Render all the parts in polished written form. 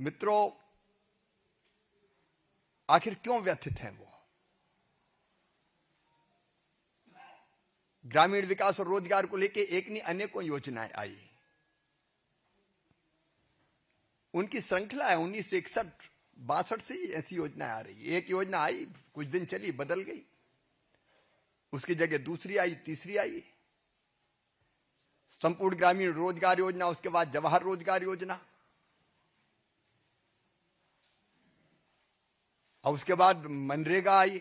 मित्रों, आखिर क्यों व्यथित हैं वो? ग्रामीण विकास और रोजगार को लेकर एक नहीं अनेकों योजनाएं आई। उनकी श्रृंखला है। 1961-62 से ऐसी योजनाएं आ रही है। एक योजना आई, कुछ दिन चली, बदल गई, उसकी जगह दूसरी आई, तीसरी आई। संपूर्ण ग्रामीण रोजगार योजना, उसके बाद जवाहर रोजगार योजना, और उसके बाद मनरेगा आई।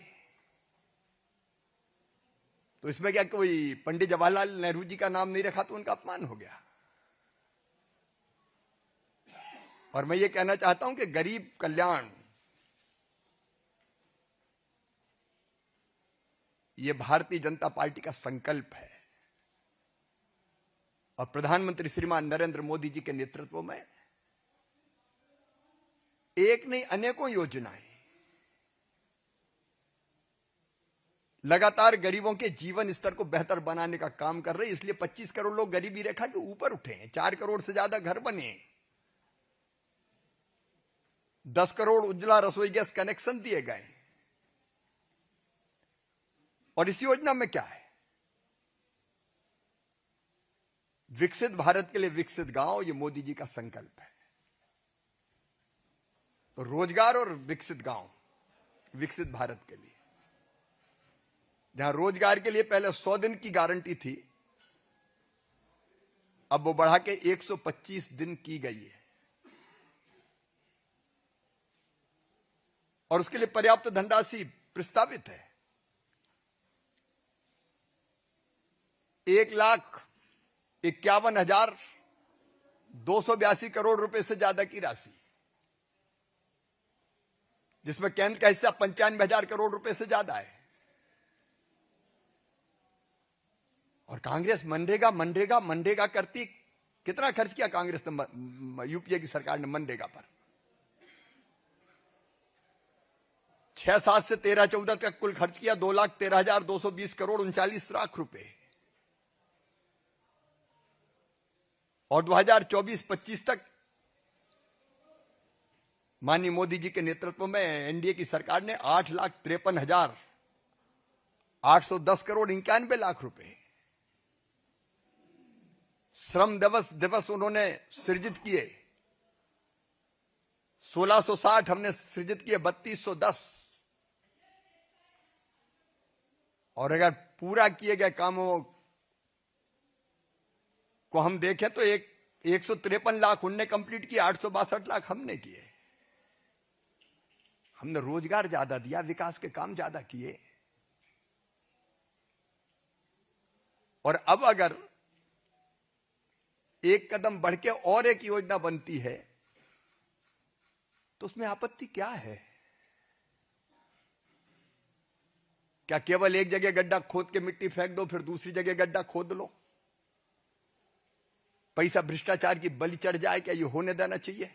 तो इसमें क्या कोई पंडित जवाहरलाल नेहरू जी का नाम नहीं रखा तो उनका अपमान हो गया। और मैं ये कहना चाहता हूं कि गरीब कल्याण ये भारतीय जनता पार्टी का संकल्प है, और प्रधानमंत्री श्रीमान नरेंद्र मोदी जी के नेतृत्व में एक नहीं अनेकों योजनाएं लगातार गरीबों के जीवन स्तर को बेहतर बनाने का काम कर रहे हैं। इसलिए 25 करोड़ लोग गरीबी रेखा के ऊपर उठे हैं, 4 करोड़ से ज्यादा घर बने, 10 करोड़ उज्ज्वला रसोई गैस कनेक्शन दिए गए। और इस योजना में क्या है? विकसित भारत के लिए विकसित गांव, ये मोदी जी का संकल्प है। तो रोजगार और विकसित गांव, विकसित भारत के लिए, जहां रोजगार के लिए पहले 100 दिन की गारंटी थी, अब वो बढ़ा के 125 दिन की गई है। और उसके लिए पर्याप्त धनराशि प्रस्तावित है। 1,51,282 करोड़ रुपए से ज्यादा की राशि, जिसमें केंद्र का हिस्सा 95,000 करोड़ रुपए से ज्यादा है। और कांग्रेस मनरेगा मनरेगा मनरेगा करती, कितना खर्च किया कांग्रेस ने, यूपीए की सरकार ने मनरेगा पर? 6-7 से 13-14 तक कुल खर्च किया 2,13,220 करोड़ 39 लाख रुपए। और 2024-25 तक माननीय मोदी जी के नेतृत्व में एनडीए की सरकार ने 8,53,810 करोड़ 91 लाख रुपए श्रम दिवस उन्होंने सृजित किए। 1660 हमने सृजित किए, 3210। और अगर पूरा किए गए कामों को हम देखें तो 153 लाख उनने कंप्लीट किए, 862 लाख हमने किए। हमने रोजगार ज्यादा दिया, विकास के काम ज्यादा किए। और अब अगर एक कदम बढ़ के और एक योजना बनती है तो उसमें आपत्ति क्या है? क्या केवल एक जगह गड्ढा खोद के मिट्टी फेंक दो, फिर दूसरी जगह गड्ढा खोद लो, पैसा भ्रष्टाचार की बलि चढ़ जाए? क्या ये होने देना चाहिए?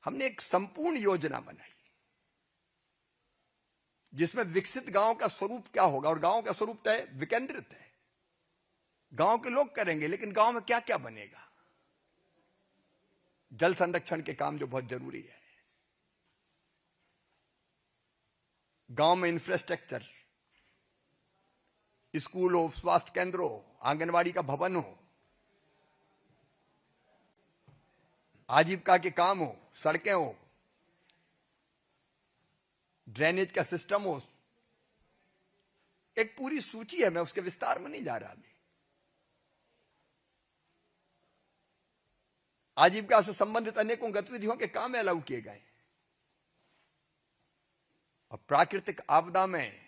हमने एक संपूर्ण योजना बनाई जिसमें विकसित गांव का स्वरूप क्या होगा। और गांव का स्वरूप तय विकेंद्रित है, गांव के लोग करेंगे, लेकिन गांव में क्या क्या बनेगा? जल संरक्षण के काम जो बहुत जरूरी है, गांव में इंफ्रास्ट्रक्चर, स्कूल हो, स्वास्थ्य केंद्र हो, आंगनवाड़ी का भवन हो, आजीविका के काम हो, सड़कें हो, ड्रेनेज का सिस्टम हो। एक पूरी सूची है, मैं उसके विस्तार में नहीं जा रहा अभी। आजीविका से संबंधित अनेकों गतिविधियों के काम अलाउ किए गए। और प्राकृतिक आपदा में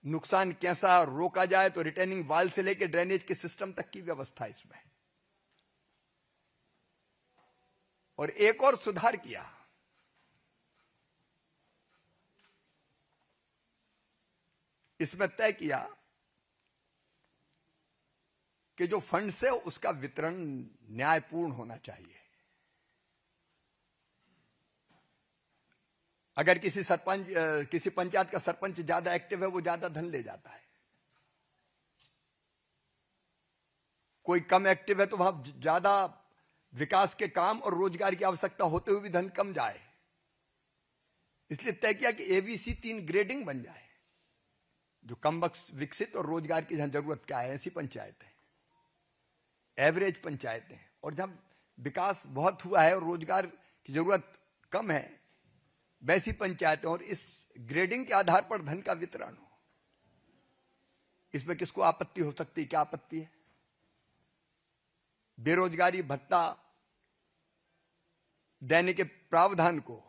नुकसान कैसा रोका जाए, तो रिटेनिंग वाल से लेकर ड्रेनेज के सिस्टम तक की व्यवस्था इसमें। और एक और सुधार किया, इसमें तय किया कि जो फंड से उसका वितरण न्यायपूर्ण होना चाहिए। अगर किसी पंचायत का सरपंच ज्यादा एक्टिव है, वो ज्यादा धन ले जाता है। कोई कम एक्टिव है तो वहां ज्यादा विकास के काम और रोजगार की आवश्यकता होते हुए भी धन कम जाए, इसलिए तय किया कि एबीसी 3 ग्रेडिंग बन जाए, जो कम विकसित और रोजगार की जहां जरूरत क्या है ऐसी पंचायतें, एवरेज पंचायतें, और जहां विकास बहुत हुआ है और रोजगार की जरूरत कम है वैसी पंचायतें, और इस ग्रेडिंग के आधार पर धन का वितरण हो। इसमें किसको आपत्ति हो सकती है? क्या आपत्ति है? बेरोजगारी भत्ता देने के प्रावधान को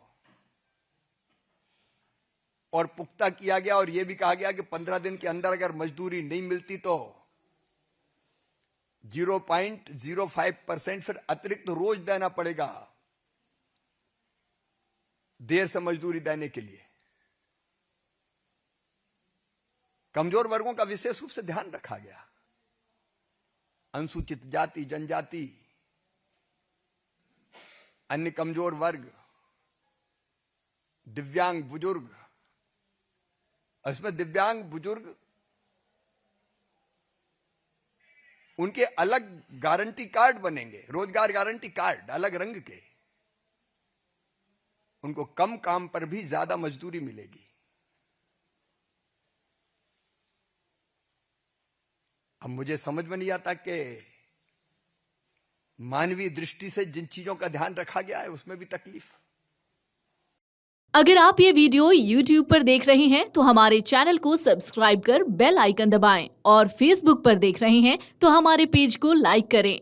और पुख्ता किया गया, और यह भी कहा गया कि 15 दिन के अंदर अगर मजदूरी नहीं मिलती तो 0.05% फिर अतिरिक्त रोज देना पड़ेगा देर से मजदूरी देने के लिए। कमजोर वर्गों का विशेष रूप से ध्यान रखा गया, अनुसूचित जाति, जनजाति, अन्य कमजोर वर्ग, दिव्यांग, बुजुर्ग। इसमें दिव्यांग बुजुर्ग उनके अलग गारंटी कार्ड बनेंगे, रोजगार गारंटी कार्ड अलग रंग के, उनको कम काम पर भी ज्यादा मजदूरी मिलेगी। अब मुझे समझ में नहीं आता कि मानवीय दृष्टि से जिन चीजों का ध्यान रखा गया है उसमें भी तकलीफ। अगर आप ये वीडियो YouTube पर देख रहे हैं तो हमारे चैनल को सब्सक्राइब कर बेल आइकन दबाएं, और Facebook पर देख रहे हैं तो हमारे पेज को लाइक करें।